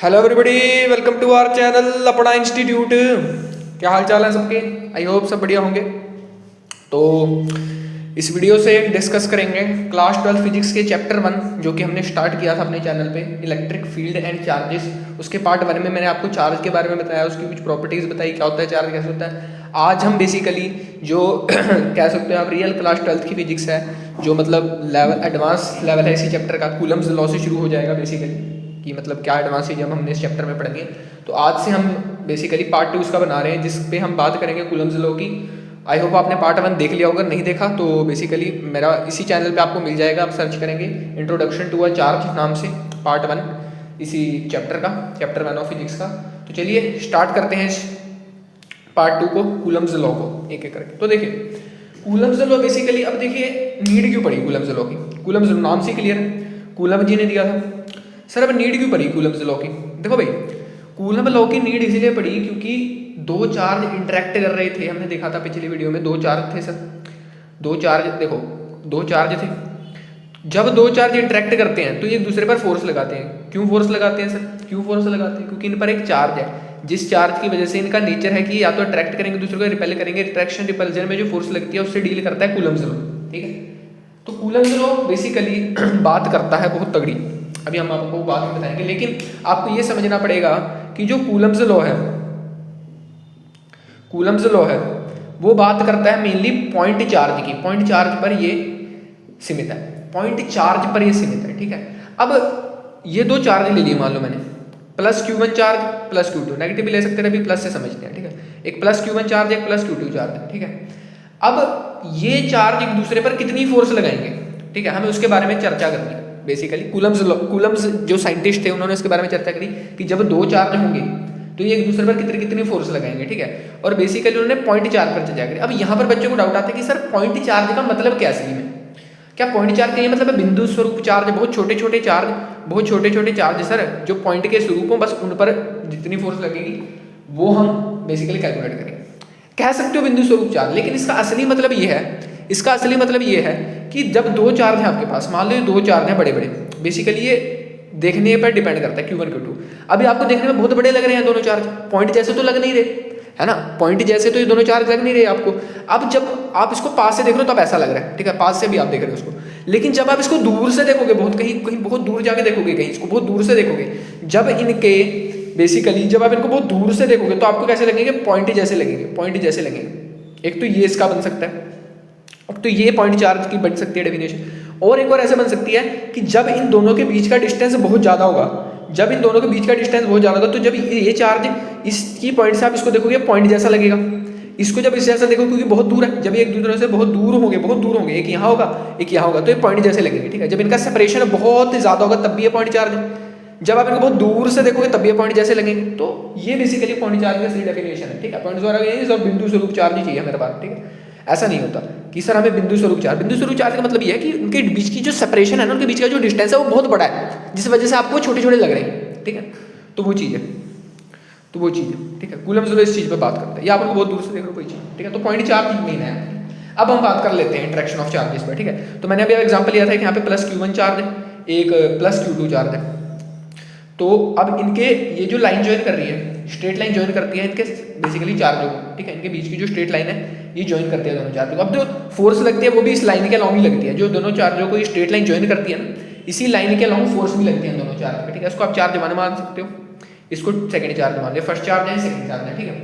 Hello everybody, welcome to our channel अपना institute. क्या हाल चाल है सबके? आई होप सब बढ़िया होंगे। तो इस वीडियो से डिस्कस करेंगे क्लास 12 फिजिक्स के चैप्टर 1 जो कि हमने स्टार्ट किया था अपने चैनल पे, इलेक्ट्रिक फील्ड एंड चार्जेस। उसके पार्ट 1 में मैंने आपको चार्ज के बारे में बताया, उसकी कुछ प्रॉपर्टीज़ बताई, क्या होता है चार्ज, कैसे होता है। आज हम बेसिकली जो कह सकते हैं आप रियल क्लास 12 की फिजिक्स है, जो मतलब लेवल एडवांस लेवल है इसी चैप्टर का, कूलम्स लॉ से शुरू हो जाएगा बेसिकली कि मतलब क्या एडवांस जब हमने इस चैप्टर में पढ़ेंगे। तो आज से हम बेसिकली पार्ट 2 उसका बना रहे हैं जिस पे हम बात करेंगे कूलम्स लॉ की। आई होप आपने पार्ट 1 देख लिया होगा, नहीं देखा तो बेसिकली मेरा इसी चैनल पे आपको मिल जाएगा, आप सर्च करेंगे इंट्रोडक्शन टू अ चार्ज नाम से, पार्ट 1 इसी चैप्टर का, चैप्टर 1 ऑफ फिजिक्स का। तो चलिए स्टार्ट करते हैं इस पार्ट 2 को, कूलम्स लॉ को एक एक करके। तो देखिए कूलम्स लॉ बेसिकली, अब देखिए नीड क्यों पड़ी कूलम्स लॉ की? कूलम्स लॉ नाम से क्लियर है, कूलम जी ने दिया था। सर अब नीड क्यों पड़ी कूलम्स लॉ की? देखो भाई, कूलम लॉ की नीड इसीलिए पड़ी क्योंकि दो चार्ज इंटरेक्ट कर रहे थे। हमने देखा था पिछली वीडियो में, दो चार्ज थे सर, दो चार्ज, देखो दो चार्ज थे। जब दो चार्ज इंटरेक्ट करते हैं तो ये एक दूसरे पर फोर्स लगाते हैं। क्यों फोर्स लगाते हैं सर? क्यों फोर्स लगाते हैं? क्योंकि इन पर एक चार्ज है, जिस चार्ज की वजह से इनका नेचर है कि या तो अट्रैक्ट करेंगे दूसरे को, रिपेल करेंगे। अट्रैक्शन रिपल्जन में जो फोर्स लगती है उससे डील करता है कूलम्स लॉ, ठीक है। तो कूलम्स लॉ बेसिकली बात करता है बहुत तगड़ी, अभी हम आपको बाद में बताएंगे, लेकिन आपको ये समझना पड़ेगा कि जो कूलम्स लॉ है, कूलम्स लॉ है वो बात करता है मेनली पॉइंट चार्ज की। पॉइंट चार्ज पर ये सीमित है, पॉइंट चार्ज पर ये सीमित है, ठीक है। अब ये दो चार्ज ले लिए, मान लो मैंने plus Q1 charge plus Q2, negative भी ले सकते हैं, अभी प्लस से समझते हैं, ठीक है। एक प्लस Q1 चार्ज, एक प्लस Q2 चार्ज है, ठीक है। अब ये चार्ज एक दूसरे पर कितनी फोर्स लगाएंगे, ठीक है, हमें उसके बारे में चर्चा करनी है। बेसिकली कूलम्स जो साइंटिस्ट थे उन्होंने इसके बारे में चर्चा करी कि जब दो चार्ज होंगे तो ये एक दूसरे पर कितनी कितनी फोर्स लगाएंगे, ठीक है। और बेसिकली उन्होंने पॉइंट चार्ज पर चर्चा करी। अब यहाँ पर बच्चों को डाउट आता है कि सर पॉइंट चार्ज का मतलब क्या असली में? क्या पॉइंट चार्ज का ये मतलब है बिंदु स्वरूप चार्ज, बहुत छोटे छोटे चार्ज, बहुत छोटे छोटे चार्ज सर जो पॉइंट के स्वरूप हो, बस उन पर जितनी फोर्स लगेगी वो हम बेसिकली कैलकुलेट करेंगे। कह सकते हो बिंदु स्वरूप चार्ज, लेकिन इसका असली मतलब ये है, इसका असली मतलब ये है कि जब दो चार्ज हैं आपके पास, मान लो ये दो चार्ज हैं बड़े बड़े, बेसिकली ये देखने पर डिपेंड करता है Q1 Q2। अभी आपको देखने में बहुत बड़े लग रहे हैं दोनों चार्ज, पॉइंट जैसे तो लग नहीं रहे, है ना, पॉइंट जैसे तो ये दोनों चार्ज लग नहीं रहे आपको। अब जब आप इसको पास से देख रहे हो तब ऐसा लग रहा है, ठीक है, पास से भी आप देख रहे हो उसको। लेकिन जब आप इसको दूर से देखोगे, बहुत कहीं कहीं बहुत दूर जाके देखोगे, कहीं इसको बहुत दूर से देखोगे, जब इनके बेसिकली जब आप इनको बहुत दूर से देखोगे तो आपको कैसे लगेंगे? पॉइंट जैसे लगेंगे, पॉइंट जैसे लगेंगे। एक तो ये इसका बन सकता है, अब तो ये पॉइंट चार्ज की बन सकती है डेफिनेशन। और एक और ऐसे बन सकती है कि जब इन दोनों के बीच का डिस्टेंस बहुत ज़्यादा होगा, जब इन दोनों के बीच का डिस्टेंस बहुत ज़्यादा होगा तो जब ये चार्ज इसकी पॉइंट से आप इसको देखोगे पॉइंट जैसा लगेगा, इसको जब इस जैसा देखो क्योंकि बहुत दूर है, जब ये एक दूसरे से बहुत दूर होंगे, बहुत दूर होंगे, एक यहाँ होगा एक यहाँ होगा, तो ये पॉइंट जैसे लगेंगे, ठीक है। जब इनका सेपरेशन बहुत ज़्यादा होगा तब भी ये पॉइंट चार्ज है, जब आप इनको बहुत दूर से देखोगे तब ये पॉइंट जैसे लगेंगे। तो ये बेसिकली पॉइंट चार्ज की असली डेफिनेशन है, ठीक है। पॉइंट द्वारा ये सब बिंदु स्वरूप चार्ज ही चाहिए हमारे पास, ठीक है। ऐसा नहीं होता कि सर हमें बिंदु स्वरूप चार्ज, बिंदु स्वरूप चार्ज का मतलब ये है कि उनके बीच की जो सेपरेशन है ना, उनके बीच का जो डिस्टेंस है वो बहुत बड़ा है, जिस वजह से आपको छोटे छोटे लग रहे हैं, ठीक है। तो वो चीज़ है, तो वो चीज़ है, ठीक है। कूलम्स लॉ इस चीज़ पर बात करता है, या आप बहुत दूर से देख रहे हो कोई चीज़, ठीक है। तो पॉइंट चार्ज मेन है। अब हम बात कर लेते हैं इंटरेक्शन ऑफ चार्जेस पर, ठीक है। तो मैंने अभी एग्जाम्पल लिया था कि यहाँ पे प्लस Q1 चार्ज है, एक प्लस Q2 चार्ज है। तो अब इनके ये जो लाइन ज्वाइन कर रही है, स्ट्रेट लाइन ज्वाइन करती है इनके बेसिकली चार्जों को, ठीक है। इनके बीच की जो स्ट्रेट लाइन है ये ज्वाइन करती है दोनों चार्जों को। अब जो फोर्स लगती है वो भी इस लाइन के अलॉन्ग ही लगती है, जो दोनों चार्जों को ये स्ट्रेट लाइन ज्वाइन करती है ना, इसी लाइन के अलॉन्ग फोर्स भी लगती है दोनों चार्ज पे, ठीक है। इसको आप चार्ज मान सकते हो, इसको सेकंड चार्ज मान लिया, फर्स्ट चार्ज है सेकंड चार्ज है, ठीक है।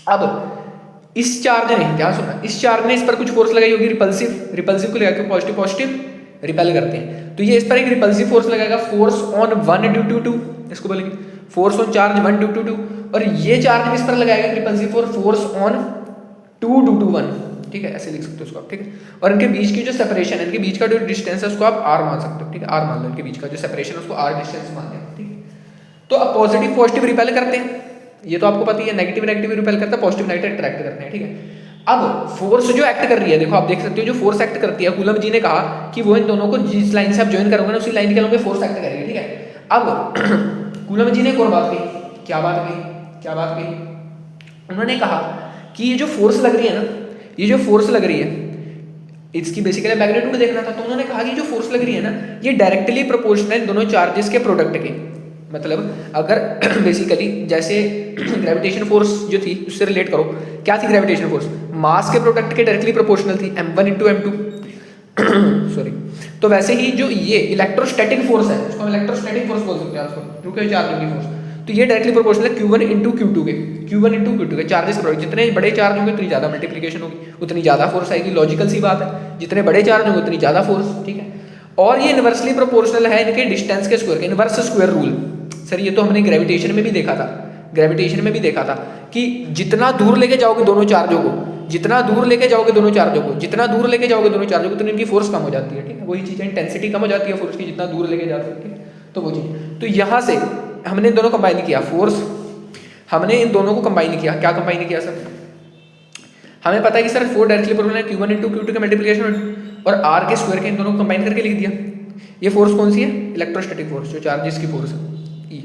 अब इस चार्ज ने, ध्यान सुनना, इस चार्ज ने इस पर कुछ फोर्स लगाई होगी रिपल्सिव, रिपल्सिव को लगा के पॉजिटिव पॉजिटिव रिपेल करते हैं, तो ये इस पर एक रिपल्सिव फोर्स लगाएगा, फोर्स ऑन 1 ड्यू टू 2, इसको बोलेंगे force on charge 1 due to 2, और ये चार्ज इस पर लगाएगा repulsive force on 2 due to 1, ठीक है। ऐसे लिख सकते हो उसको आप, ठीक है। और इनके बीच की जो सेपरेशन है, इनके बीच का जो डिस्टेंस है उसको आप r मान सकते हो, ठीक है। r मान लो, इनके बीच का जो सेपरेशन है उसको r डिस्टेंस मान लिया, ठीक है। तो अब पॉजिटिव पॉजिटिव रिपेल करते हैं, ये तो आपको पता ही है, नेगेटिव नेगेटिव रिपेल करता है, पॉजिटिव नेगेटिव अट्रैक्ट करते हैं, ठीक है। अब फोर्स जो एक्ट कर रही है, देखो आप देख सकते हो जो फोर्स एक्ट करती है, कूलम जी ने कहा कि वो इन दोनों को जिस लाइन से आप ज्वाइन करोगे ना उसी लाइन के अलॉन्ग फोर्स एक्ट करेगी, ठीक है। अब कूलम जी ने एक और बात कही, क्या बात कही, क्या बात कही? उन्होंने कहा कि ये जो फोर्स लग रही है ना, ये जो फोर्स लग रही है इसकी बेसिकली मैग्नीट्यूड देखना था, तो उन्होंने कहा कि जो फोर्स लग रही है ना ये डायरेक्टली प्रोपोर्शनल दोनों चार्जेस के प्रोडक्ट के, मतलब अगर बेसिकली जैसे ग्रेविटेशन फोर्स जो थी उससे रिलेट करो, क्या थी ग्रेविटेशन फोर्स, मास के प्रोडक्ट के डायरेक्टली प्रोपोर्शनल थी, m1 इंटू m2 सॉरी। तो वैसे ही जो ये इलेक्ट्रोस्टैटिक फोर्स है, उसको हम इलेक्ट्रोस्टैटिक फोर्स बोल सकते हैं, उसको रुके चार्ज की फोर्स, तो ये डायरेक्टली प्रोपोर्शनल है Q1 इंटू Q2 के, Q1 इंटू Q2 के चार्जेस प्रोडक्ट, जितने बड़े चार्ज होंगे उतनी ज़्यादा मल्टीप्लिकेशन होगी, उतनी ज़्यादा फोर्स आएगी, लॉजिकल सी बात है, जितने बड़े चार्ज होंगे उतनी ज़्यादा फोर्स, ठीक है। और ये इनवर्सली प्रोपोर्शनल है इनके डिस्टेंस के स्क्वायर के, इनवर्स स्क्वायर रूल। सर ये तो हमने ग्रेविटेशन में भी देखा था, ग्रेविटेशन में भी देखा था कि जितना दूर लेके जाओगे दोनों चार्जों को, जितना दूर लेके जाओगे दोनों चार्जों को, जितना दूर लेके जाओगे दोनों चार्जों को, तो इनकी फोर्स कम हो जाती है, ठीक है। वही चीज़ है, इंटेंसिटी कम हो जाती है फोर्स की जितना दूर लेके जाते हैं, ठीक है। तो वो चीज़, तो यहाँ से हमने इन दोनों कंबाइन किया, फोर्स हमने इन दोनों को कंबाइन किया, क्या कंबाइन किया सर, हमें पता है कि सर फोर डायरेक्टली प्रोपोर्शनल है Q1 इंटू Q2 के मल्टीप्लिकेशन और R के स्क्वायर के, इन दोनों को कंबाइन करके लिख दिया। ये फोर्स कौन सी है, इलेक्ट्रोस्टैटिक फोर्स, जो चार्जेस की फोर्स है E।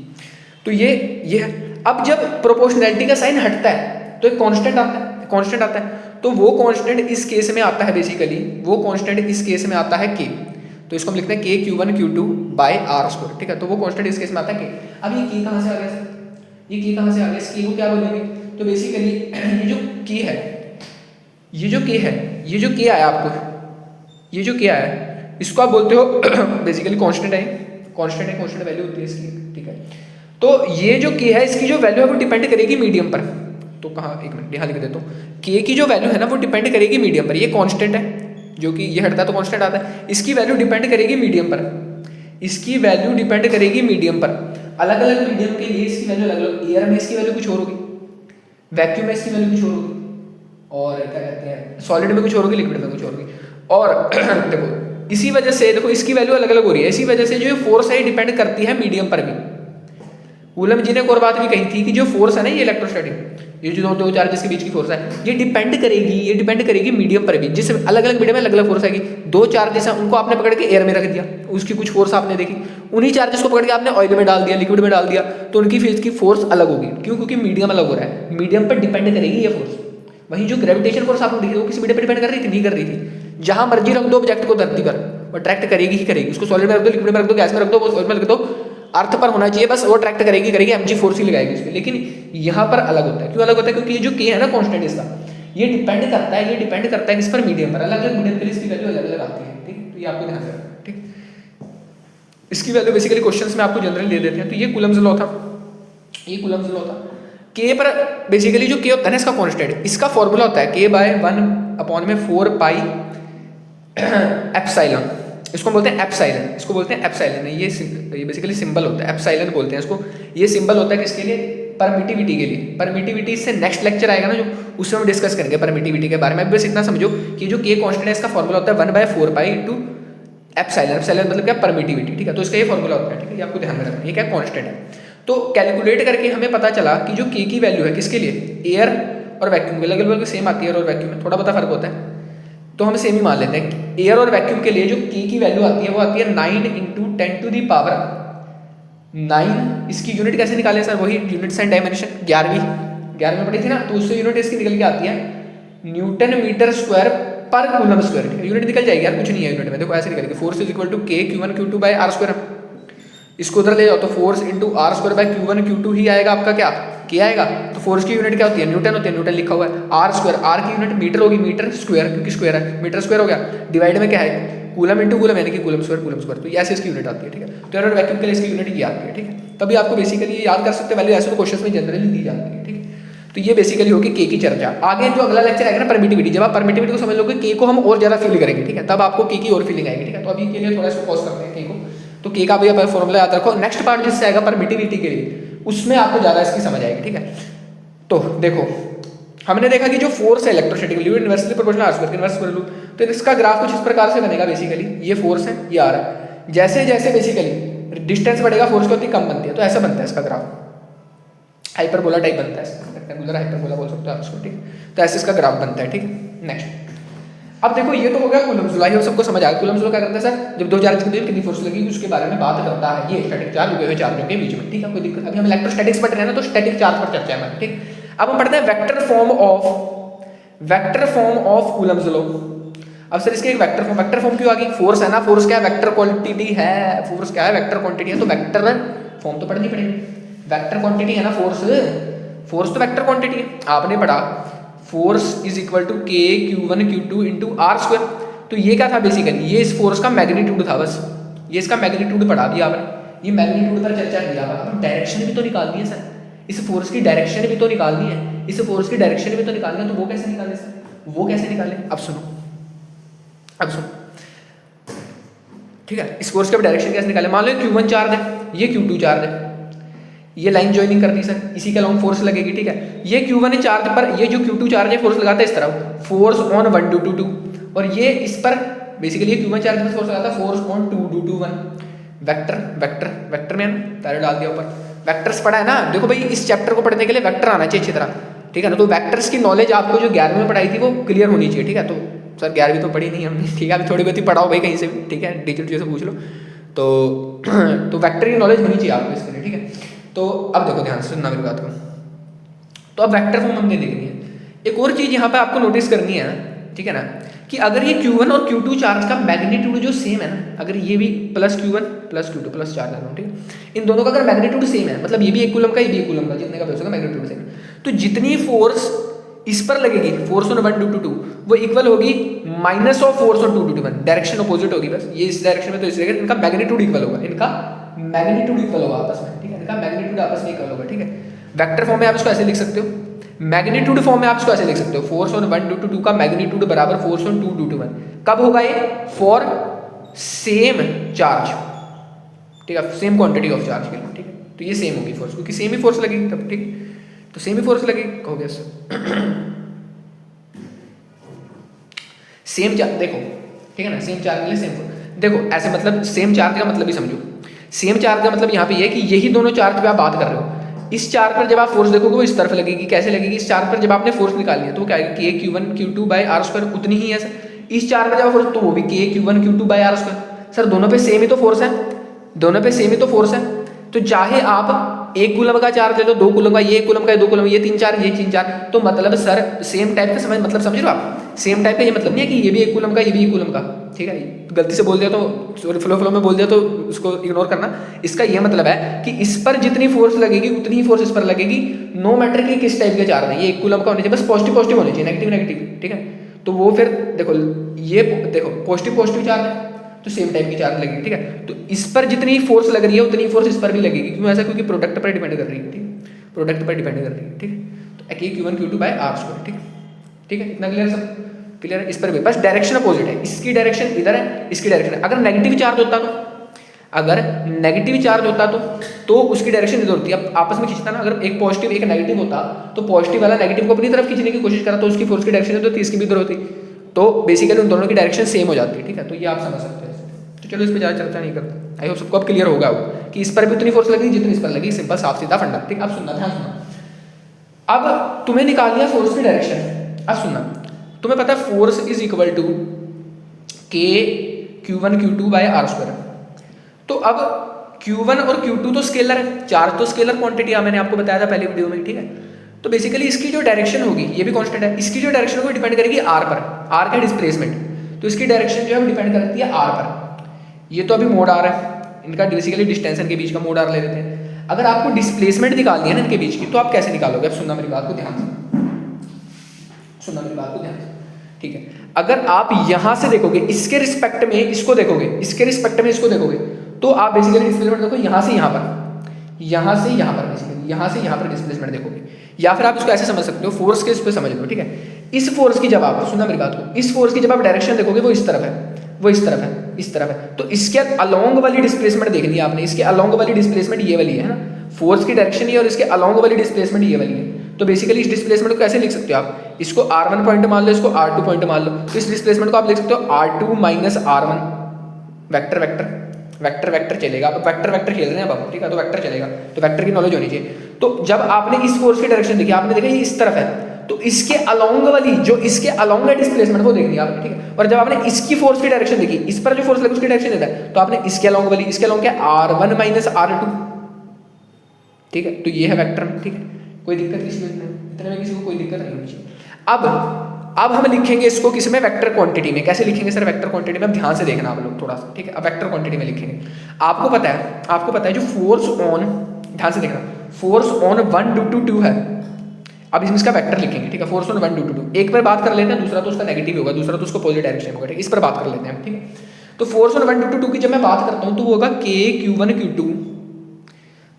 तो ये है। अब जब प्रोपोर्शनैलिटी का साइन हटता है तो एक कांस्टेंट आता है, कांस्टेंट आता है, तो वो कांस्टेंट इस केस में आता है, बेसिकली वो कांस्टेंट इस केस में आता है K, तो इसको हम लिखते हैं K Q1 Q2 by R square, ठीक है। तो वो कांस्टेंट इस केस में आता है K। अब ये K कहाँ से आ गया सर, ये K कहाँ से आ गया, इस K को क्या बोलेंगे, तो बेसिकली ये जो K है, ये जो K है, ये जो K आया आपको, ये जो K आया है, इसको आप बोलते हो बेसिकली कांस्टेंट है, कांस्टेंट है, कांस्टेंट वैल्यू होती है इसकी, ठीक है। तो ये जो K है, इसकी जो वैल्यू है वो डिपेंड करेगी मीडियम पर, तो कहाँ, एक मिनट यहाँ लिख देता हूँ, K की जो वैल्यू है ना वो डिपेंड करेगी मीडियम पर, ये कांस्टेंट है, जो कि ये हटता है तो कांस्टेंट आता है, इसकी वैल्यू डिपेंड करेगी मीडियम पर, इसकी वैल्यू डिपेंड करेगी मीडियम पर, अलग अलग मीडियम के लिए इसकी वैल्यू अलग अलग, एयर में इसकी वैल्यू कुछ और होगी, वैक्यूम में इसकी वैल्यू कुछ और होगी, और क्या कहते हैं सॉलिड में कुछ और होगी, लिक्विड में कुछ और होगी। और देखो इसी वजह से, देखो इसकी वैल्यू अलग अलग हो रही है, इसी वजह से जो फोर्स है डिपेंड करती है मीडियम पर भी। कूलम जी ने एक और बात भी कही थी कि जो फोर्स है ना, ये इलेक्ट्रोस्टैटिक, ये जो दो चार्जेस के बीच की फोर्स है, ये डिपेंड करेगी मीडियम पर भी, जिस अलग अलग मीडियम में अलग अलग फोर्स आएगी। दो चार्जेस हैं, उनको आपने पकड़ के एयर में रख दिया, उसकी कुछ फोर्स आपने देखी, उन्हीं चार्जेस को पकड़ के आपने ऑयल में डाल दिया, लिक्विड में डाल दिया, तो उनकी फेज की फोर्स अलग होगी, क्यों, क्योंकि मीडियम अलग हो रहा है, मीडियम पर डिपेंड करेगी ये फोर्स। वहीं जो ग्रेविटेशन फोर्स आपने देखी वो किसी मीडियम पर डिपेंड कर रही थी, नहीं कर रही थी, जहां मर्जी रख दो ऑब्जेक्ट को धरती पर वो अट्रैक्ट करेगी ही करेगी, उसको सॉलिड में रख दो, लिक्विड में रख दो, गैस में रख दो, ऑयल में रख दो, अर्थ पर होना चाहिए बस, वो अट्रैक्ट करेगी, mg फोर्स ही लगाएगी उसके। लेकिन यहाँ पर अलग होता है, क्यों अलग होता है, क्योंकि ये जो K है ना कांस्टेंट इसका, ये डिपेंड करता है किस पर, मीडियम पर, अलग अलग मीडियम के लिए इसकी वैल्यू अलग अलग आती है, ठीक। तो ये आपको ध्यान रखना, ठीक। इसकी वैल्यू बेसिकली क्वेश्चंस में आपको जनरली दे देते हैं। तो ये कूलम्स लॉ था, ये कूलम्स लॉ था। K पर बेसिकली जो K होता है ना इसका कांस्टेंट, इसका फॉर्मूला होता है K/1/4 पाई एप्सिलॉन, इसको बोलते हैं एप्सिलॉन, इसको बोलते हैं एप्सिलॉन, ये बेसिकली सिंबल होता है, एप्सिलॉन बोलते हैं इसको। ये सिंबल होता है किसके लिए, परमिटिविटी के लिए। परमिटिविटी से नेक्स्ट लेक्चर आएगा ना जो, उसमें हम डिस्कस करेंगे परमिटिविटी के बारे में। बस इतना समझो कि जो K कांस्टेंट है इसका फॉर्मूला होता है 1/4 पाई इंटू एप्सिलॉन, एप्सिलॉन मतलब क्या, परमिटिविटी, ठीक है। तो इसका ये फॉर्मूला होता है, ठीक है, ये आपको ध्यान में रखना, ये क्या कांस्टेंट है। तो कैलकुलेट करके हमें पता चला कि जो K की वैल्यू है किसके लिए, एयर और वैक्यूम के, लगभग सेम आती है, एयर और वैक्यूम में थोड़ा बहुत फर्क होता है, तो हम सेम ही मान लेते हैं। एयर और वैक्यूम के लिए जो K की वैल्यू आती है वो आती है 9 × 10⁻⁹। इसकी यूनिट कैसे निकालें सर, वही यूनिट्स एंड डायमेंशन 11वीं में पढ़ी थी ना, तो उससे यूनिट इसकी निकल के आती है न्यूटन मीटर स्क्वायर पर कूलम स्क्वायर। यूनिट निकल जाएगी यार, कुछ नहीं है यूनिट में, देखो ऐसे निकलेगी, force is equal to K Q1 Q2 by R square. इसको उधर ले जाओ तो force into R square by Q1 Q2 ही आएगा आपका, क्या K आएगा। तो फोर्स की यूनिट क्या होती है, न्यूटन होती है, न्यूटन लिखा हुआ है। R स्क्वायर, R की यूनिट मीटर होगी, मीटर स्क्वायर क्योंकि स्क्वायर है, मीटर स्क्वायर हो गया, डिवाइड में क्या है कूलम इंटू कूलम, यानी कि कूलम स्क्वायर। तो ऐसे इसकी यूनिट आती है, ठीक है। तो एयर और वैक्यूम के लिए इसकी यूनिट ये आती है, ठीक है। तभी आपको बेसिकली ये याद कर सकते हैं, वैल्यू ऐसे तो क्वेश्चन में जनरली दी जाती है, ठीक है। तो ये बेसिकली होगी K की चर्चा। आगे जो अगला लेक्चर आएगा ना परमिटिविटी, जब आप परमिटिविटी को समझ लोगे K को हम और ज्यादा फील करेंगे, ठीक है, तब आपको K की और फीलिंग आएगी, ठीक है। तो अभी के लिए थोड़ा सा पॉज करते हैं K को, तो K का भी आप फॉर्मूला याद रखो। नेक्स्ट पार्ट जिससे आएगा परमिटिविटी के लिए, उसमें आपको ज्यादा इसकी समझ आएगी, ठीक है। तो देखो हमने देखा कि जो फोर्स है electrostatic inversely proportional r square inverse rule, तो इसका ग्राफ कुछ इस प्रकार से बनेगा। बेसिकली ये फोर्स है, ये आर है, जैसे जैसे बेसिकली डिस्टेंस बढ़ेगा फोर्स की कम बनती है, तो ऐसा बनता है इसका ग्राफ, हाइपरबोला टाइप बनता है, रेक्टेंगुलर हाइपरबोला बोल सकते हो आप इसको, ठीक। तो ऐसे इसका ग्राफ बनता है, ठीक। नेक्स्ट अब देखो ये तो हो गया कूलम्स लॉ, ये सबको समझ आ गया। कूलम्स लॉ क्या करता है सर, जब दो चार्ज के बीच कितनी फोर्स लगेगी उसके बारे में बात करता है, ये स्टैटिक चार्ज रुके हुए चार्जों के बीच में, ठीक है, कोई दिक्कत। अभी हम इलेक्ट्रोस्टैटिक्स पढ़ रहे हैं ना, तो स्टैटिक चार्ज पर चर्चा है, ठीक। अब हम पढ़ते हैं vector form of Coulomb's law. अब सर इसके एक वेक्टर फॉर्म क्यों आ गई, फोर्स है ना, फोर्स क्या है, वेक्टर क्वांटिटी है, फोर्स क्या है, वेक्टर क्वांटिटी है, तो वेक्टर फॉर्म तो पढ़नी पड़ेगी। वेक्टर क्वांटिटी है ना फोर्स, फोर्स तो वेक्टर क्वांटिटी है, आपने पढ़ा फोर्स इज इक्वल टू के Q1 Q2 into are square. तो ये क्या था बेसिकली, ये इस फोर्स का मैग्नीट्यूड था, बस ये इसका मैग्नीट्यूड पढ़ा दिया आपने, ये मैग्नीट्यूड पर चर्चा किया। अब डायरेक्शन भी तो निकालनी है सर, इस फोर्स की डायरेक्शन भी तो निकालनी है, इस फोर्स की डायरेक्शन भी तो निकालनी है, तो वो कैसे निकाले सर, वो कैसे निकाले। अब सुनो, अब सुनो, ठीक है, इस फोर्स का डायरेक्शन कैसे निकाले। मान लो Q1 चार्ज है, ये Q2 चार्ज है, ये लाइन ज्वाइनिंग कर दी सर, इसी के अलोंग फोर्स लगेगी, ठीक है। ये Q1 चार्ज पर ये जो Q2 चार्ज है फोर्स लगाता है इस तरह, फोर्स ऑन 1 2 2 2, और ये इस पर बेसिकली Q1 चार्ज पर फोर्स लगाता है force on 2 2 2 1। Vector vector vector में तारे डाल दिया ऊपर, वेक्टर्स पढ़ा है ना। देखो भाई इस चैप्टर को पढ़ने के लिए वेक्टर आना चाहिए अच्छी तरह, ठीक है ना। तो वेक्टर्स की नॉलेज आपको जो 11वीं में पढ़ाई थी वो क्लियर होनी चाहिए, ठीक है। तो सर 11वीं तो पढ़ी नहीं हमने, ठीक है, अभी थोड़ी बहुत ही पढ़ाओ भाई कहीं से भी, ठीक है, टीचर से पूछ लो। तो वेक्टर की नॉलेज होनी चाहिए आपको इसके लिए, ठीक है। तो अब देखो ध्यान से सुनना मेरी बात को, तो अब वेक्टर फॉर्म हमने देखनी है। एक और चीज़ यहाँ पे आपको नोटिस करनी है, ठीक है ना, कि अगर ये Q1 और Q2 चार्ज का मैग्नीट्यूड जो सेम है ना, अगर ये भी plus Q1 plus Q2 plus charge है, ठीक है, इन दोनों का अगर मैग्नीट्यूड सेम है, मतलब ये भी 1 कूलम का, ये भी 1 कूलम का, जितने का भी हो सका मैग्नीट्यूड सेम, तो जितनी फोर्स इस पर लगेगी फोर्स ऑन 1 2 2 2 वो इक्वल होगी minus of force on 2 2 2 1, direction opposite होगी, बस ये इस डायरेक्शन में तो इस जगह इनका मैग्नीट्यूड इक्वल होगा, इनका मैग्नीट्यूड इक्वल होगा आपस में, ठीक है, इनका मैग्नीट्यूड आपस में इक्वल होगा, ठीक है। वेक्टर फॉर्म में आप इसको ऐसे लिख सकते हो, मैग्नीट्यूड फॉर्म में आप इसको ऐसे लिख सकते हो, फोर्स ऑन 1 2 2 2 का मैग्नीट्यूड बराबर फोर्स ऑन 2 2 2 1। कब होगा ये, फॉर सेम चार्ज, ठीक है, सेम क्वांटिटी ऑफ चार्ज के लिए, ठीक है। तो ये सेम होगी फोर्स, क्योंकि सेम ही फोर्स लगेगी तब, ठीक, तो सेम ही फोर्स लगेगी, हो गया सर। सेम चार्ज देखो, ठीक है ना, सेम चार्ज के लिए सेम फोर्स, देखो ऐसे मतलब सेम चार्ज का मतलब ही समझो, सेम चार्ज का मतलब यहाँ पे ये है कि यही दोनों चार्ज पे आप बात कर रहे हो, इस चार्ज पर जब आप फोर्स देखोगे वो इस तरफ लगेगी, कैसे लगेगी, इस चार्ज पर जब आपने फोर्स निकाली है तो वो क्या है, के Q1 Q2 by are square उतनी ही है सर। इस चार्ज पर जब फोर्स तो वो भी के Q1 Q2 by are square, sir दोनों पे सेम ही तो फोर्स है, दोनों पे सेम ही तो फोर्स है। तो चाहे आप 1 कूलम का चार्ज ले लो, 2 कूलम का, ये 1 कूलम का, 2 कूलम, ये 3 चार्ज, ये 3 चार्ज, तो मतलब सर सेम टाइप का समझ, मतलब समझ रहे हो आप, सेम टाइप का ये मतलब नहीं है कि ये भी 1 कूलम का, ये भी 1 कूलम का, ठीक है। गलती से बोल दिया तो सॉरी, फ्लो में बोल दिया तो उसको इग्नोर करना। इसका ये मतलब है कि इस पर जितनी फोर्स लगेगी उतनी ही फोर्स इस पर लगेगी, नो मैटर कि किस टाइप के चार्ज है, ये 1 कूलम का होना चाहिए, बस पॉजिटिव पॉजिटिव होना चाहिए, नेगेटिव नेगेटिव, ठीक है। तो वो फिर देखो, ये देखो पॉजिटिव पॉजिटिव चार्ज है तो सेम टाइप की चार्ज लगेगी, ठीक है। तो इस पर जितनी फोर्स लग रही है उतनी फोर्स इस पर भी लगेगी, क्यों ऐसा, क्योंकि प्रोडक्ट पर डिपेंड कर रही है, ठीक है, प्रोडक्ट पर डिपेंड कर रही है, ठीक है। तो के Q1 Q2 by are square, ठीक है, ठीक है, इतना क्लियर सब क्लियर है। इस पर भी बस डायरेक्शन अपोजिट है, इसकी डायरेक्शन इधर है, इसकी डायरेक्शन, अगर नेगेटिव चार्ज होता तो, अगर नेगेटिव चार्ज होता तो उसकी डायरेक्शन इधर होती है, अब आपस में खींचता ना, अगर एक पॉजिटिव एक नेगेटिव होता तो पॉजिटिव वाला नेगेटिव को अपनी तरफ खींचने की कोशिश करा तो उसकी फोर्स की डायरेक्शन इधर होती, इसकी भी इधर होती, तो बेसिकली उन दोनों की डायरेक्शन सेम हो जाती है, ठीक है। तो ये आप समझ सकते हैं। तो चलो इस पर ज़्यादा चर्चा नहीं करते, आई होप सबको अब क्लियर होगा कि इस पर भी उतनी फोर्स लगेगी जितनी इस पर लगी, सिंपल साफ सीधा फंडा, ठीक। अब सुनना, ध्यान सुनना, अब तुम्हें निकालनी है फोर्स की डायरेक्शन। अब सुनना, तुम्हें पता है फोर्स इज इक्वल टू के Q1 Q2 by are square. तो अब Q1 और Q2 तो स्केलर है, चार्ज तो स्केलर क्वांटिटी है, मैंने आपको बताया था पहले वीडियो में, ठीक है। तो बेसिकली इसकी जो डायरेक्शन होगी, ये भी कांस्टेंट है, इसकी जो डायरेक्शन होगी डिपेंड करेगी आर पर, आर का डिस्प्लेसमेंट, तो इसकी डायरेक्शन जो है डिपेंड करती है आर पर। ये तो अभी मोड आर है, इनका बेसिकली डिस्टेंस इनके बीच का मोड आर ले लेते हैं। अगर आपको डिस्प्लेसमेंट निकालनी है ना इनके बीच की, तो आप कैसे निकालोगे, अब सुनना मेरी बात को ध्यान से, सुनना मेरी बात को ध्यान से, ठीक है। अगर आप यहां से देखोगे इसके रिस्पेक्ट में इसको देखोगे, इसके रिस्पेक्ट में इसको देखोगे, तो आप बेसिकली डिस्प्लेसमेंट देखो यहां से यहां पर, यहां से यहां पर, बेसिकली यहां से यहां पर डिस्प्लेसमेंट देखोगे, या फिर आप इसको ऐसे समझ सकते हो, फोर्स के इस पे समझ लो, ठीक है। इस फोर्स की जब आप, सुनना मेरी बात को, इस फोर्स की जब आप डायरेक्शन देखोगे वो इस तरफ है, वो इस तरफ है, इस तरफ है, तो इसके अलोंग वाली डिस्प्लेसमेंट देखनी है आपने, इसके अलोंग वाली डिस्प्लेसमेंट ये वाली है ना, फोर्स की डायरेक्शन ये और इसके अलोंग वाली डिस्प्लेसमेंट ये वाली है। तो बेसिकली इस डिस्प्लेसमेंट को कैसे लिख सकते हो आप, इसको R1 पॉइंट मान लो, इसको R2 पॉइंट मान लो, तो इस डिस्प्लेसमेंट को आप लिख सकते हो R2 minus R1, vector vector vector vector चलेगा, अब वेक्टर वेक्टर खेल रहे हैं अब आप, ठीक है, तो वेक्टर चलेगा, तो वेक्टर की नॉलेज होनी चाहिए। तो जब आपने इस फोर्स की डायरेक्शन देखी, आपने देखा ये इस तरफ है, तो इसके अलोंग वाली जो इसके अलोंग है डिस्प्लेसमेंट वो देखनी है आपने, ठीक है। और जब आपने इसकी फोर्स की डायरेक्शन देखी, इस पर जो फोर्स लगी उसकी डायरेक्शन देता है, तो आपने इसके अलोंग वाली, इसके अलोंग क्या R1 माइनस R2, ठीक है। तो ये है वेक्टर, ठीक है, कोई दिक्कत किसी में नहीं, इतने में किसी को कोई दिक्कत नहीं होनी चाहिए। अब अब हम लिखेंगे इसको किस में, वेक्टर क्वांटिटी में। कैसे लिखेंगे सर वेक्टर क्वांटिटी में, अब ध्यान से देखना आप लोग थोड़ा सा, ठीक है। अब वेक्टर क्वांटिटी में लिखेंगे, आपको पता है जो फोर्स ऑन, ध्यान से देखना, फोर्स ऑन 1 ड्यू टू 2 है। अब इसमें इसका वेक्टर लिखेंगे, ठीक है। फोर्स ऑन 1 ड्यू टू 2, एक पर बात कर लेते हैं, दूसरा तो उसका नेगेटिव होगा, दूसरा तो उसको पॉजिटिव डायरेक्शन होगा, ठीक है। इस पर बात कर लेते हैं, ठीक है। तो फोर्स ऑन 1 ड्यू टू 2 की जब मैं बात करता हूँ तो वो होगा K Q1 Q2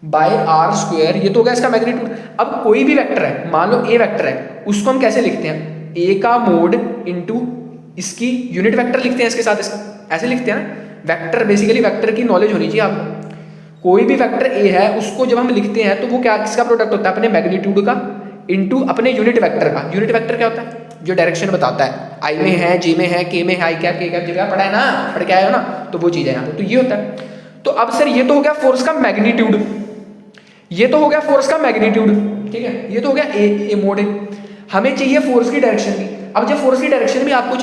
by r square, ये तो हो गया इसका मैग्नीट्यूड। अब कोई भी वेक्टर है, मान लो ए वेक्टर है, उसको हम कैसे लिखते हैं, ए का मोड इंटू इसकी यूनिट वेक्टर लिखते हैं, इसके साथ इसका ऐसे लिखते हैं ना। वेक्टर बेसिकली वेक्टर की नॉलेज होनी चाहिए आपको। कोई भी वेक्टर ए है उसको जब हम लिखते हैं तो वो क्या, किसका प्रोडक्ट होता है, अपने मैग्नीट्यूड का इंटू अपने यूनिट वेक्टर का। यूनिट वेक्टर क्या होता है, जो डायरेक्शन बताता है, आई में है, जे में है, के में है, आई कैप के कैप जगह पढ़ा है ना, पढ़ के आए हो ना, तो वो चीज़ है यहाँ पे। तो ये होता है। तो अब सर ये तो हो गया फोर्स का मैग्नीट्यूड, ये तो हो गया फोर्स का मैग्नीट्यूड, ठीक है। ये तो हो गया ए मोड है। हमें चाहिए फोर्स की डायरेक्शन भी। अब जब फोर्स की डायरेक्शन भी आपको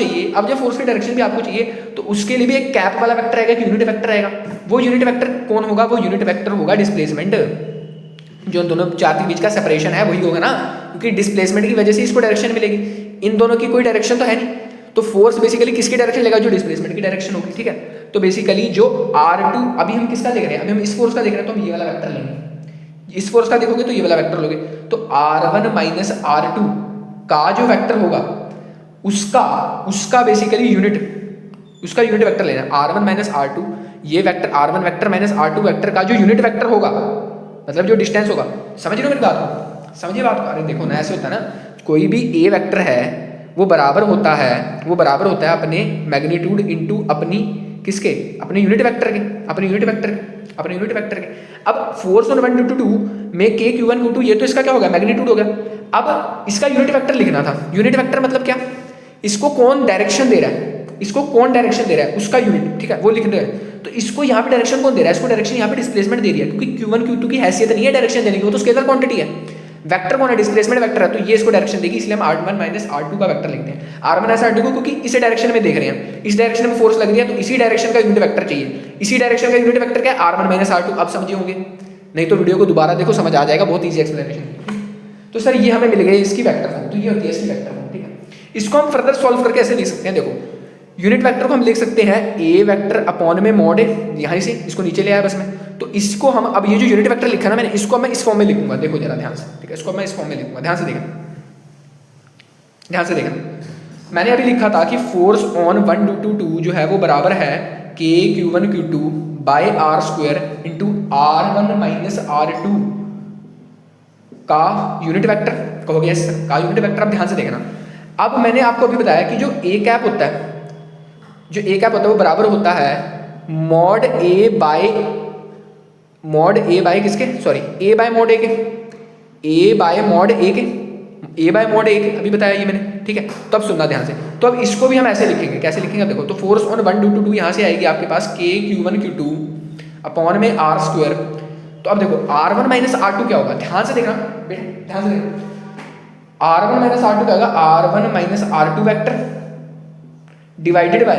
चाहिए, तो उसके लिए भी एक कैप वाला वेक्टर आएगा, एक यूनिट वेक्टर आएगा। वो यूनिट वेक्टर कौन होगा, वो यूनिट वेक्टर होगा डिस्प्लेसमेंट। जो दोनों चार्ज के बीच का सेपरेशन है वही होगा ना, क्योंकि डिस्प्लेसमेंट की वजह से इसको डायरेक्शन मिलेगी। इन दोनों की कोई डायरेक्शन तो है नहीं, तो फोर्स बेसिकली किसकी डायरेक्शन लेगा, जो डिस्प्लेसमेंट की डायरेक्शन होगी, ठीक है। तो बेसिकली जो R2, अभी हम किसका देख रहे हैं, अभी हम इस फोर्स का देख रहे हैं, तो हम ये वाला वेक्टर लेंगे। इस फोर्स का देखोगे तो ये वाला वेक्टर लोगे, तो R1 माइनस R2 का जो वेक्टर होगा उसका बेसिकली यूनिट वेक्टर लेना। R1 माइनस R2, ये vector R1 vector minus R2 vector का जो यूनिट वेक्टर होगा, मतलब जो डिस्टेंस होगा। समझ रहे हो मेरी बात को, समझिए बात को। अरे देखो ना, ऐसे होता है ना, कोई भी ए वेक्टर है वो बराबर होता है अपने मैग्नीट्यूड इंटू अपनी किसके, अपने यूनिट वेक्टर के। अब फोर्स ऑन 1 ड्यू टू 2 में K Q1 Q2, ये तो इसका क्या हो गया, मैग्नीट्यूड हो गया। अब इसका यूनिट वेक्टर लिखना था। यूनिट वेक्टर मतलब क्या, इसको कौन डायरेक्शन दे रहा है, उसका यूनिट, ठीक है, वो लिख रहे हैं। तो इसको यहाँ पे डायरेक्शन कौन दे रहा है, इसको डायरेक्शन यहाँ पे डिस्प्लेसमेंट दे रही है, क्योंकि Q1 Q2 की हैसियत नहीं है डायरेक्शन देने की, वो तो स्केलर क्वांटिटी है। वेक्टर कौन है, डिस्प्लेसमेंट वेक्टर है, तो ये इसको डायरेक्शन देगी, इसलिए हम R1 माइनस R2 का वेक्टर लिखते हैं। R1 माइनस R2 को, क्योंकि इस डायरेक्शन में देख रहे हैं, इस डायरेक्शन में फोर्स लग रही है, तो इसी डायरेक्शन का यूनिट वेक्टर चाहिए। इसी डायरेक्शन का यूनिट वेक्टर क्या है, R1 माइनस R2। अब समझे होंगे, नहीं तो वीडियो को दोबारा देखो, समझ आ जाएगा, बहुत ईजी एक्सप्लेनेशन। तो सर ये हमें मिल गई इसकी वेक्टर फॉर्म, तो ये होती है इसकी वेक्टर फॉर्म, ठीक है। इसको हम फर्दर सॉल्व करके ऐसे लिख सकते हैं, देखो यूनिट वेक्टर को हम लिख सकते हैं ए वेक्टर अपॉन में मॉड है, यहाँ से इसको नीचे ले आया बस में। तो इसको हम, अब ये जो यूनिट वेक्टर लिखा ना मैंने, इसको मैं इस फॉर्म में लिखूंगा, देखो जरा ध्यान से, ठीक है। इसको मैं इस फॉर्म में लिखूंगा, ध्यान से देखना। मैंने अभी लिखा था कि फोर्स ऑन 1 ड्यू टू 2 जो है वो बराबर है K Q1 Q2 by r square into R1 minus R2 का यूनिट वेक्टर, कहोगे यस का यूनिट वेक्टर। अब ध्यान से देखना, अब मैंने आपको अभी बताया कि जो ए कैप होता है, वो बराबर होता है मॉड ए बाय किसके, सॉरी ए बाय मॉड ए के, अभी बताया ये मैंने, ठीक है। तो अब सुनना ध्यान से, तो अब इसको भी हम ऐसे लिखेंगे, कैसे लिखेंगे देखो। तो फोर्स ऑन 1 ड्यू टू 2 यहाँ से आएगी आपके पास K Q1 Q2 अपॉन में आर स्क्वायर। तो अब देखो R1 माइनस R2 क्या होगा, ध्यान से देखना बेटा, ध्यान से देखना। R1 माइनस R2 क्या होगा, R1 minus R2 vector divided by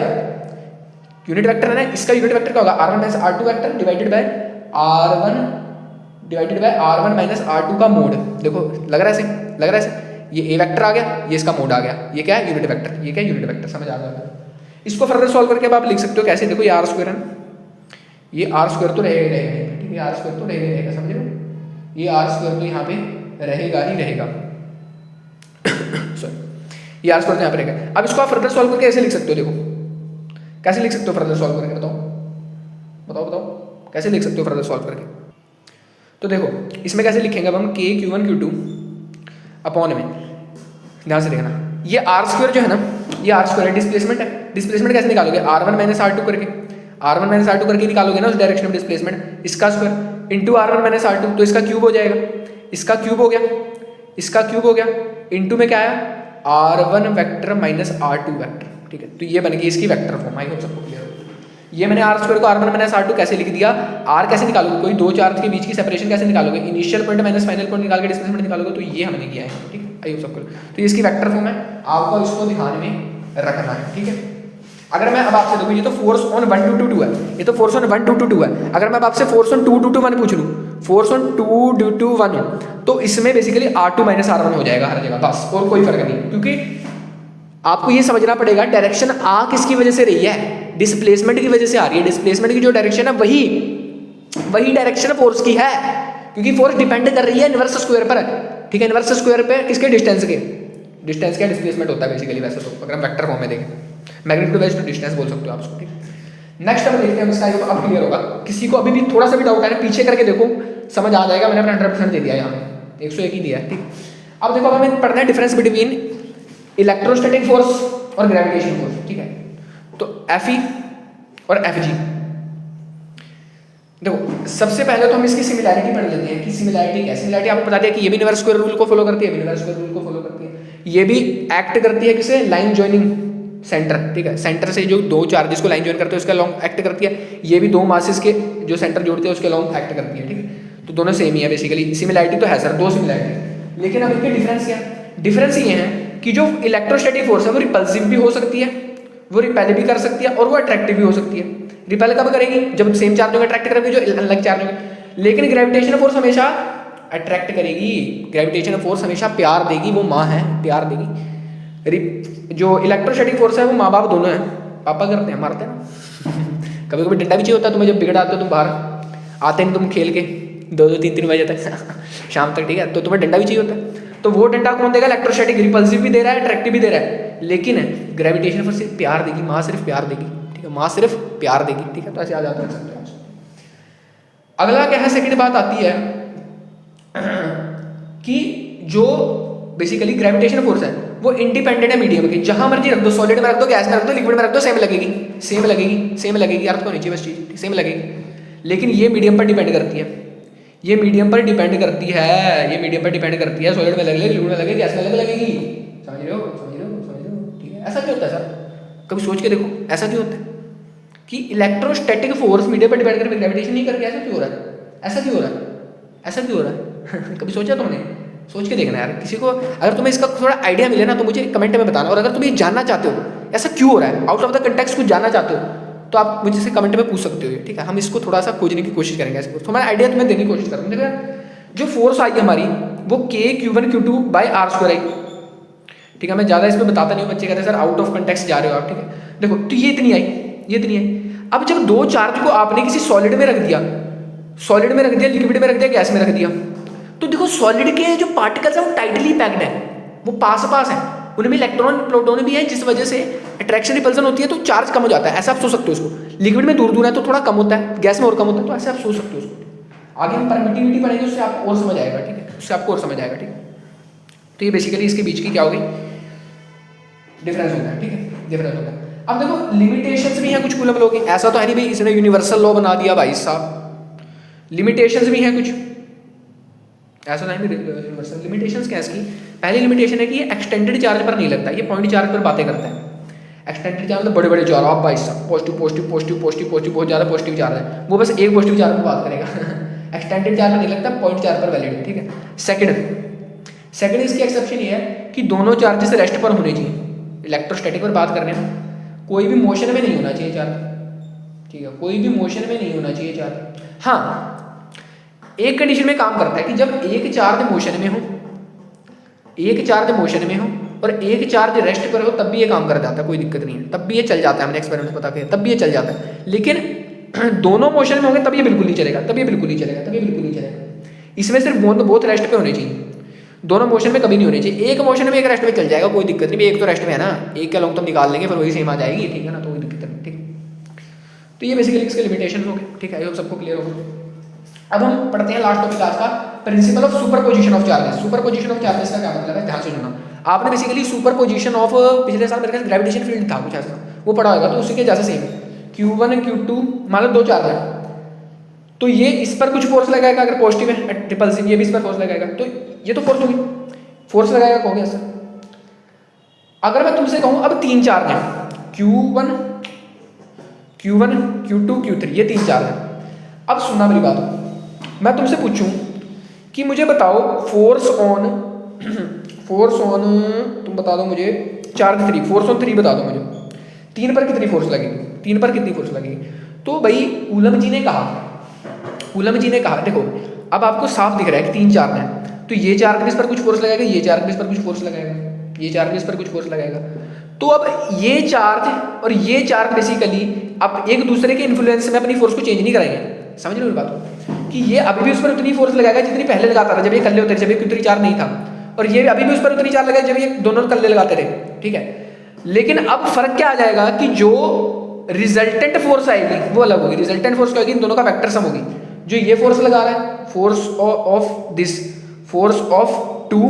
unit vector है ना, इसका यूनिट वेक्टर क्या होगा, R1 minus R2 vector divided by R1 minus R2 का मोड। देखो लग रहा है ऐसे, ये ए वेक्टर आ गया, ये इसका मोड आ गया, ये क्या है, यूनिट वेक्टर, समझ आ गया। इसको फर्दर सॉल्व करके अब आप लिख सकते हो कैसे, देखो ये आर स्क्वायर है, ये आर स्क्वायर तो रहेगा, ठीक है, आर स्क्वायर तो रहेगा, समझ लो, ये आर स्क्वायर तो यहाँ पे रहेगा सॉरी, ये आर स्क्वायर तो यहाँ पे रहेगा। अब इसको आप फर्दर सॉल्व करके ऐसे लिख सकते हो, देखो कैसे लिख सकते हो फर्दर सॉल्व करके, बताओ कैसे लिख सकते हो फर्दर सॉल्व करके। तो देखो इसमें कैसे लिखेंगे अब हम K Q1 Q2 अपॉन में, ध्यान से देखना, ये आर स्क्वायर जो है ना, ये आर स्क्वायर डिस्प्लेसमेंट है। डिस्प्लेसमेंट कैसे निकालोगे, R1 माइनस R2 करके निकालोगे ना उस डायरेक्शन में डिस्प्लेसमेंट, इसका square into R1 minus R2, तो इसका क्यूब हो जाएगा, इसका क्यूब हो गया इंटू में क्या आया, R1 vector minus R2 vector, ठीक है। तो ये बन गई इसकी वेक्टर फॉर्म, आई होप सबको क्लियर हो। ये मैंने आर स्क्वायर को R1 माइनस R2 कैसे लिख दिया, आर कैसे निकालोगे, कोई दो चार्ज के बीच की सेपरेशन कैसे निकालोगे, initial point minus final point निकाल के डिस्प्लेसमेंट निकालोगे, तो ये हमने किया है, ठीक है, आई होप सबको। तो ये इसकी वेक्टर फॉर्म है, आपको इसको ध्यान में रखना है, ठीक है। अगर मैं अब आपसे देखो, ये तो फोर्स ऑन 1 ड्यू टू 2 है, ये तो फोर्स ऑन 1 ड्यू टू 2 है। अगर मैं अब आपसे फोर्स ऑन 2 ड्यू टू 1 पूछ लूँ, फोर्स ऑन 2 ड्यू टू 1, तो इसमें बेसिकली R2 माइनस R1 हो जाएगा हर जगह, बस, और कोई फर्क नहीं, क्योंकि आपको ये समझना पड़ेगा डायरेक्शन आ किसकी वजह से रही है, डिस्प्लेसमेंट की वजह से आ रही है। डिस्प्लेसमेंट की जो डायरेक्शन है वही डायरेक्शन फोर्स की है, क्योंकि फोर्स डिपेंड कर रही है इनवर्स स्क्वायर पर, ठीक है। इनवर्स स्क्वायर पे किसके, डिस्टेंस के, डिस्टेंस का डिस्प्लेसमेंट होता है बेसिकली वैसे तो, अगर हम वेक्टर फॉर्म में देखें मैग्नीट्यूड वाइज टू डिस्टेंस बोल सकते हो आप उसको, ठीक है। नेक्स्ट हम देखते हैं इसका, अब क्लियर होगा। किसी को अभी भी थोड़ा सा भी डाउट है पीछे करके देखो, समझ आ जाएगा। मैंने अपना 100% दे दिया यहाँ पे, 101 ही दिया है, ठीक। अब देखो अब हमें पढ़ना है डिफरेंस बिटवीन इलेक्ट्रोस्टैटिक फोर्स और ग्रेविटेशन फोर्स, ठीक है। तो Fe और Fg, देखो सबसे पहले तो हम इसकी सिमिलैरिटी पढ़ लेते हैं कि सिमिलैरिटी क्या है। सिमिलैरिटी आपको बता दिया कि ये भी इनवर्स स्क्वायर रूल को फॉलो करती है, इनवर्स स्क्वायर रूल को फॉलो करती है। ये भी एक्ट करती है किसे, लाइन जॉइनिंग सेंटर, ठीक है। सेंटर से जो दो चार्जेस को लाइन जॉइन करते हैं उसके अलोंग एक्ट करती है। ये भी दो मासेस के जो सेंटर जोड़ते हैं उसके अलोंग एक्ट करती है, ठीक है। तो दोनों सेम ही है बेसिकली। सिमिलैरिटी तो है सर, दो सिमिलैरिटी, लेकिन अब इनके डिफरेंस क्या है। डिफरेंस ये है कि जो इलेक्ट्रोस्टैटिक फोर्स है वो रिपल्सिव भी हो सकती है, वो रिपेल भी कर सकती है, और वो अट्रैक्टिव भी हो सकती है। रिपेल कब करेगी, जब सेम चार्ज होंगे, अट्रैक्ट करेगी जो अलग चार्ज होंगे। लेकिन ग्रेविटेशनल फोर्स हमेशा अट्रैक्ट करेगी, ग्रेविटेशनल फोर्स हमेशा प्यार देगी, वो माँ है प्यार देगी। जो इलेक्ट्रोस्टैटिक फोर्स है वो माँ बाप दोनों हैं, पापा करते हैं, मारते हैं ना। कभी कभी डंडा भी चाहिए होता है तुम्हें, जब बिगड़ आते हो तुम बाहर आते नहीं, तुम खेल के 2-3 बजे तक शाम तक, ठीक है, तो तुम्हें डंडा भी चाहिए होता है। तो वो डंडा कौन देगा, इलेक्ट्रोस्टैटिक, रिपल्सिव भी दे रहा है, अट्रैक्टिव भी दे रहा है। लेकिन ग्रेविटेशन फोर्स सिर्फ प्यार देगी, माँ सिर्फ प्यार देगी, ठीक है, माँ सिर्फ प्यार देगी, ठीक है। तो ऐसे आ जाता है। अगला क्या है, सेकंड बात आती है कि जो बेसिकली ग्रेविटेशन फोर्स है वो इंडिपेंडेंट है मीडियम की। जहां मर्जी रख दो, सॉलिड में रख दो, गैस में रख दो, लिक्विड में रख दो, सेम लगेगी, सेम लगेगी, सेम लगेगी। अर्थ को नीचे बस चीज सेम लगेगी। लेकिन ये मीडियम पर डिपेंड करती है, ये मीडियम पर डिपेंड करती है, ये मीडियम पर डिपेंड करती है। सॉलिड में लगे, लिक्विड में लगे, गैस में लगेगी। समझ रहे हो, समझ रहे हो, समझ रहे हो, ठीक है। ऐसा क्यों होता है सर, कभी सोच के देखो, ऐसा क्यों होता है कि इलेक्ट्रोस्टैटिक फोर्स मीडियम पर डिपेंड करके ग्रेविटेशन नहीं करके, ऐसा क्यों हो रहा है, ऐसा क्यों हो रहा है, ऐसा क्यों हो रहा है कभी सोचा तुमने, सोच के देखना यार। किसी को अगर तुम्हें इसका थोड़ा आइडिया मिले ना तो मुझे कमेंट में बताना। और अगर तुम ये जानना चाहते हो ऐसा क्यों हो रहा है, आउट ऑफ द कंटेक्स्ट कुछ जानना चाहते हो, तो आप मुझे से कमेंट में पूछ सकते हो, ठीक है। हम इसको थोड़ा सा खोजने की कोशिश करेंगे, ऐसे तो मैं आइडिया तुम्हें देने की कोशिश करूँगा। देखो जो फोर्स आई हमारी वो K(Q1Q2/r² आई, ठीक है। मैं ज़्यादा इसमें बताता नहीं हूँ, बच्चे कहते हैं सर आउट ऑफ कंटेक्स्ट जा रहे हो आप, ठीक है। देखो तो ये इतनी आई, ये इतनी आई। अब जब दो चार्ज को आपने किसी सॉलिड में रख दिया, सॉलिड में रख दिया, लिक्विड में रख दिया, गैस में रख दिया, तो देखो सॉलिड के जो पार्टिकल्स है वो टाइटली पैक्ड है, वो पास पास है, उनमें इलेक्ट्रॉन प्रोटॉन भी है, जिस वजह से अट्रैक्शन रिपल्सन होती है तो चार्ज कम हो जाता है। ऐसा आप सोच सकते हो उसको। लिक्विड में दूर दूर है तो थोड़ा कम होता है, गैस में और कम होता है, तो ऐसे आप सोच सकते हो उसको। आगे हम परमिटिविटी पढ़ेंगे, उससे आपको और समझ आएगा, ठीक है, उससे आपको और समझ आएगा, ठीक है। तो ये बेसिकली इसके बीच की क्या होगी, डिफरेंस होता है, ठीक है, डिफरेंस होता है। अब देखो लिमिटेशंस भी हैं कुछ कूलम लॉ की, ऐसा तो है नहीं भाई इसने यूनिवर्सल लॉ बना दिया भाई साहब। लिमिटेशंस भी हैं कुछ, ऐसा नहीं यूनिवर्सल। लिमिटेशंस क्या है इसकी, पहली लिमिटेशन है कि ये एक्सटेंडेड चार्ज पर नहीं लगता, ये पॉइंट चार्ज पर बातें करता है। एक्सटेंडेड चार्ज मतलब बड़े बड़े चार्ज, आप भाई साहब positive positive positive positive positive, बहुत ज़्यादा पॉजिटिव चार्ज है, वो बस एक पॉजिटिव चार्ज पर बात करेगा एक्सटेंडेड चार्ज पर नहीं लगता, पॉइंट चार्ज पर वैलिड है, ठीक है। सेकंड इसकी एक्सेप्शन ये है कि दोनों चार्जेस रेस्ट पर होने चाहिए। इलेक्ट्रोस्टैटिक पर बात कर रहे हैं, कोई भी मोशन में नहीं होना चाहिए चार्ज, ठीक है, कोई भी मोशन में नहीं होना चाहिए चार्ज। हाँ एक कंडीशन में काम करता है कि जब एक चार्ज मोशन में हो, एक चार्ज मोशन में हो और एक चार्ज रेस्ट पर हो, तब भी ये काम कर जाता है, कोई दिक्कत नहीं है, तब भी ये चल जाता है। हमने एक्सपेरिमेंट पता किया, तब भी ये चल जाता है। लेकिन दोनों मोशन में होंगे तब ये बिल्कुल नहीं चलेगा, तब ये बिल्कुल नहीं चलेगा, तब ये बिल्कुल नहीं चलेगा। इसमें सिर्फ बहुत रेस्ट पे होने चाहिए, दोनों मोशन में कभी नहीं होने चाहिए। एक मोशन में एक रेस्ट में चल जाएगा, कोई दिक्कत नहीं, एक तो रेस्ट में है ना, एक के लॉन्ग तो निकाल लेंगे, फिर वही सेम आ जाएगी, ठीक है ना, तो कोई दिक्कत नहीं, ठीक। तो ये बेसिकली इसके लिमिटेशन हो गए, ठीक है, ये सबको क्लियर होगा। अब हम पढ़ते हैं लास्ट टॉपिक आज का, principle of superposition of charges. Superposition of charges का क्या मतलब है, ध्यान से सुनना। आपने बेसिकली सुपरपोजिशन ऑफ पिछले साल मेरे ख्याल ग्रेविटेशन फील्ड था कुछ ऐसा, वो पढ़ा होगा, तो उसी के जैसे सेम Q1 Q2 मान लो दो चार्ज है, तो ये इस पर कुछ फोर्स लगाएगा, अगर पॉजिटिव है रिपल्सिव, ये भी इस पर फोर्स लगाएगा, तो ये तो फोर्स होगी, फोर्स लगाएगा, कहोगे ऐसा। अगर मैं तुमसे कहूँ अब तीन चार्ज है, Q1 Q2 Q3, ये तीन चार्ज है। अब सुनना मेरी बात, मैं तुमसे पूछूं कि मुझे बताओ फोर्स ऑन तुम बता दो मुझे चार्ज 3, फोर्स ऑन 3 बता दो मुझे, 3 पर कितनी फोर्स लगेगी, 3 पर कितनी फोर्स लगेगी। तो भाई कूलम जी ने कहा, देखो अब आपको साफ दिख रहा है कि तीन चार्ज हैं, तो ये चार्ज भी इस पर कुछ फोर्स लगाएगा, ये चार्ज भी इस पर कुछ फोर्स लगाएगा, ये चार्ज भी इस पर कुछ फोर्स लगाएगा। तो अब ये चार्ज और ये चार्ज बेसिकली अब एक दूसरे के इन्फ्लुएंस में अपनी फोर्स को चेंज नहीं कराएंगे। समझ रहे हो बात को, कि ये अभी भी उस पर उतनी फोर्स लगाएगा जितनी पहले लगाता था जब ये कल्ले होते थे, जब ये उतनी चार्ज नहीं था, और ये अभी भी उस पर उतनी चार्ज लगाएगा जब ये दोनों कल्ले लगाते थे, ठीक है। लेकिन अब फर्क क्या आ जाएगा कि जो रिजल्टेंट फोर्स आएगी वो अलग होगी। रिजल्टेंट फोर्स क्या होगी, इन दोनों का वेक्टर सम होगी। जो ये फोर्स लगा रहा है, force of this, force of 2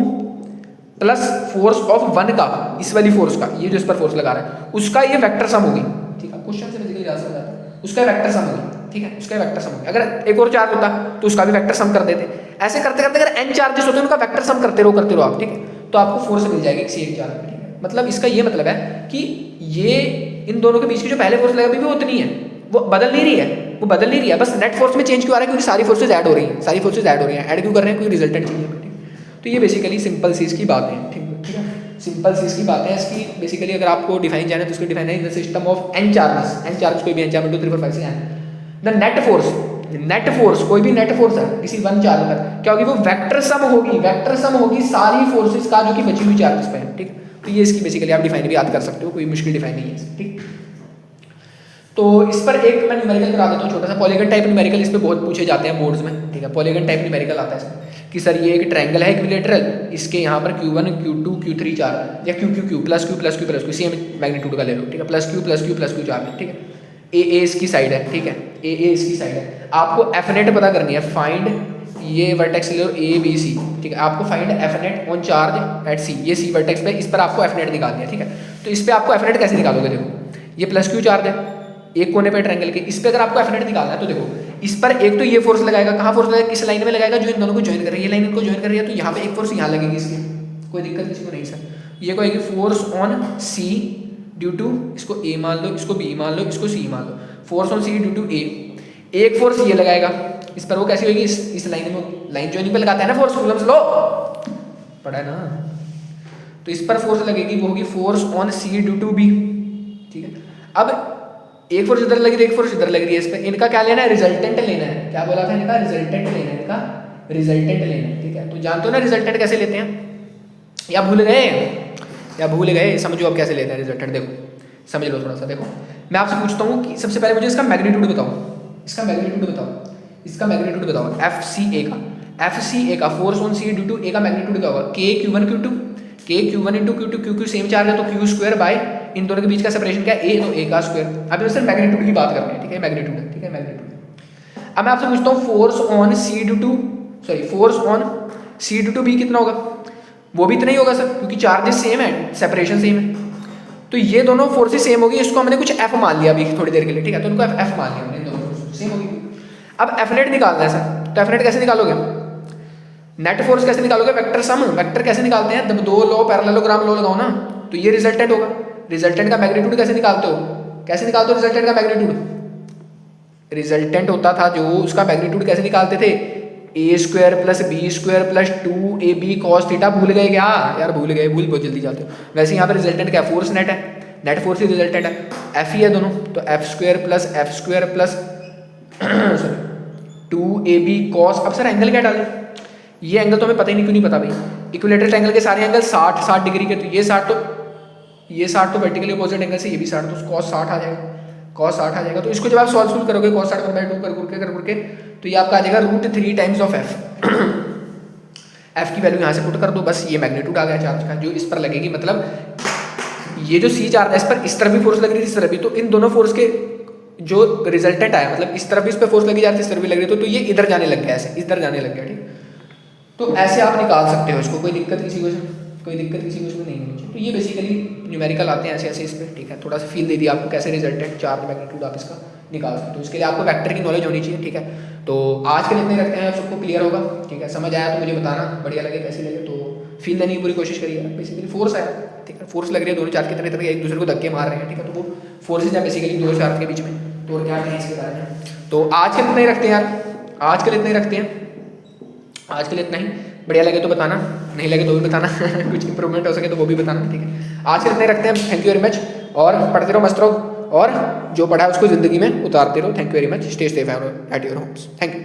plus force of 1 का, इस वाली फोर्स का, ये जो इस पर फोर्स लगा रहा है उसका ये वेक्टर सम होगी, ठीक है। क्वेश्चन से बेसिकली याद समझ आता है, उसका वेक्टर सम होगी, ठीक है, उसका वेक्टर सम होगी। अगर एक और चार्ज होता तो उसका भी वेक्टर सम कर देते। ऐसे करते करते अगर n चार्जेस होते हैं उनका वेक्टर सम करते रहो आप, ठीक है, तो आपको फोर्स मिल जाएगी किसी एक चार्ज में, ठीक है। मतलब इसका ये मतलब है कि ये इन दोनों के बीच की जो पहले फोर्स लगा भी वो उतनी है, वो बदल नहीं रही है, वो बदल नहीं रही है, बस नेट फोर्स में चेंज क्यों आ रहा है, क्योंकि सारी फोर्सेज ऐड हो रही हैं, सारी फोर्सेज ऐड हो रही हैं। ऐड क्यों कर रहे हैं, क्योंकि रिजल्टेंट चाहिए। तो ये बेसिकली सिंपल सी इसकी बात है, ठीक है, सिंपल सी इसकी बात है। इसकी बेसिकली अगर आपको डिफाइन जाना है तो उसकी डिफाइन है in the system of n charges, n charge कोई भी n charge 1 2 3 4 5 6 the net force कोई भी नेट फोर्स है किसी वन चार्ज पर क्या होगी, वो वेक्टर सम होगी सारी फोर्सेस का जो कि बची हुई चार्जेस पे है, ठीक। तो ये इसकी बेसिकली आप डिफाइन भी याद कर सकते हो, कोई मुश्किल डिफाइन नहीं है, ठीक। तो इस पर एक मैं न्यूमेरिकल करा देता हूँ छोटा सा, पॉलीगन टाइप न्यूमेरिकल इस पे बहुत पूछे जाते हैं बोर्ड्स में, ठीक है। पॉलीगन टाइप न्यूमेरिकल आता है इसमें कि सर ये एक ट्रायंगल है इक्विलेटरल, इसके यहाँ पर Q1 Q2 Q3 चार्ज या Q plus Q same magnitude का ले लो, ठीक है, प्लस Q चार्ज, ठीक है। ए इसकी साइड है, ठीक है, ए इसकी साइड है। आपको एफ नेट पता करनी है, फाइंड ये वर्टेक्स ले लो A B C, ठीक है। आपको find F net on charge at C, ये C वर्टेक्स पे, इस पर आपको एफ नेट निकालनी है, ठीक है। तो इस पर आपको एफ नेट कैसे निकालोगे, देखो ये प्लस Q चार्ज है एक कोने पे ट्रायंगल के, इस पे अगर आपको एफ नेट निकालना है तो देखो इस पर एक तो ये फोर्स लगाएगा, कहाँ फोर्स लगाएगा, किस लाइन में लगाएगा, जो इन दोनों को ज्वाइन कर रही है, ये लाइन इनको ज्वाइन कर रही है, तो यहाँ पे एक फोर्स यहाँ लगेगी इसकी, कोई दिक्कत किसी को नहीं सर। ये कोई force on C due to, इसको A मान लो, इसको B मान लो, इसको C मान लो, force on C due to A। एक फोर्स ये लगाएगा इस पर, वो कैसी होगी, इस लाइन में, लाइन ज्वाइनिंग पे लगाते हैं ना फोर्स, कूलम्स लो पढ़ा है ना। तो इस पर फोर्स लगेगी, वो होगी force on C due to B, ठीक है। अब एक फोर्स इधर लगी, एक फोर्स इधर लग रही है, इस पे इनका क्या लेना है, रिजल्टेंट लेना है। क्या बोला था इनका, रिजल्टेंट लेना है, इनका रिजल्टेंट लेना है, ठीक है। तो जानते हो ना रिजल्टेंट कैसे लेते हैं, या भूल गए, समझो अब कैसे लेते हैं रिजल्टेंट, देखो समझ लो थोड़ा सा। देखो मैं आपसे पूछता हूँ कि सबसे पहले मुझे इसका मैग्नीट्यूड बताओ, इसका मैग्नीट्यूड बताओ एफ सी ए का force on C due to A का मैग्नीट्यूड क्या होगा, Q1 into Q2 same charge है तो Q स्क्वायर बाय इन दोनों के बीच का सेपरेशन क्या है A, तो A का स्क्वायर। अभी सिर्फ मैग्नीट्यूड की बात करनी है, ठीक है, मैग्नीट्यूड। अब मैं आपसे पूछता हूँ force on C due to B कितना होगा, वो भी इतना ही होगा सर, क्योंकि चार्जेस सेम है, सेपरेशन सेम है, तो ये दोनों फोर्सेस सेम होगी। इसको हमने कुछ F मान लिया अभी थोड़ी देर के लिए, ठीक है, तो उनको F मान लिया हमने, इन दोनों फोर्सेस सेम होगी। अब F नेट निकालना है सर, तो F नेट कैसे निकालोगे, नेट फोर्स कैसे निकालोगे, वेक्टर सम, वेक्टर कैसे निकालते हैं, जब दो लो पैरेललोग्राम लो लगाओ ना, तो ये रिजल्टेंट होगा। रिजल्टेंट का मैग्नीट्यूड कैसे निकालते हो, रिजल्टेंट का मैग्नीट्यूड, रिजल्टेंट होता था जो उसका मैग्नीट्यूड कैसे निकालते थे, A square plus B square plus 2AB cos theta. भूल गए क्या यार, भूल बहुत जल्दी जाते हो। वैसे यहाँ पे रिजल्टेंट क्या, फोर्स नेट है, नेट फोर्स ही रिजल्टेंट है, F ही है दोनों, तो F square plus 2AB cos. अब सर एंगल क्या डालें, ये एंगल तो हमें पता ही नहीं, क्यों नहीं पता भाई, इक्विलेटरल ट्रायंगल के सारे एंगल 60 डिग्री के, तो ये 60 तो वर्टिकली अपोजिट एंगल से ये भी 60, तो cos 60 आ जाएगा। तो इसको जब आप सॉल्व करोगे cos 60 1/2 कर करके, तो ये आपका आ जाएगा √3 टाइम्स ऑफ F। F की वैल्यू यहाँ से पुट कर दो, बस ये मैग्नीट्यूड आ गया चार्ज का जो इस पर लगेगी। मतलब ये जो C चार्ज है इस पर इस तरफ भी फोर्स लग रही है, इस तरफ भी, तो इन दोनों फोर्स के जो रिजल्टेंट आया, मतलब इस तरफ भी इस पर फोर्स लगी जा रही है, इस तरफ भी लग रही है, तो ये इधर जाने लग गया, ऐसे इधर जाने लग गया, ठीक। तो ऐसे आप निकाल सकते हो इसको, कोई दिक्कत किसी को इसमें नहीं होनी चाहिए। तो ये बेसिकली न्यूमेरिकल आते हैं ऐसे इस पर, ठीक है। थोड़ा सा फील दे दिया आपको कैसे रिजल्टेंट चार्ज मैग्नीट्यूड आप इसका निकाल सकते हो। इसके लिए आपको वेक्टर की नॉलेज होनी चाहिए, ठीक है। तो आज के लिए इतने रखते हैं, सबको क्लियर होगा, ठीक है। समझ आया तो मुझे बताना, बढ़िया लगे कैसे लगे, तो फील देने की पूरी कोशिश करिए। बेसिकली फोर्स आया, ठीक है, फोर्स लग रही है, दोनों चार्ज की तरह एक दूसरे को धक्के मार रहे हैं, ठीक है। तो वो फोर्सेज है बेसिकली दो चार्ज के बीच में, तो क्या कहें इसके बारे में। तो आज के लिए इतना ही रखते हैं यार, आज के लिए इतना ही। बढ़िया लगे तो बताना, नहीं लगे तो भी बताना कुछ इंप्रूवमेंट हो सके तो वो भी बताना, ठीक है। आज के लिए इतना ही रखते हैं, थैंक यू वेरी मच। और पढ़ते रहो, मस्त रहो, और जो पढ़ा है उसको ज़िंदगी में उतारते रहो। Thank you very much, stay safe at your homes, thank you.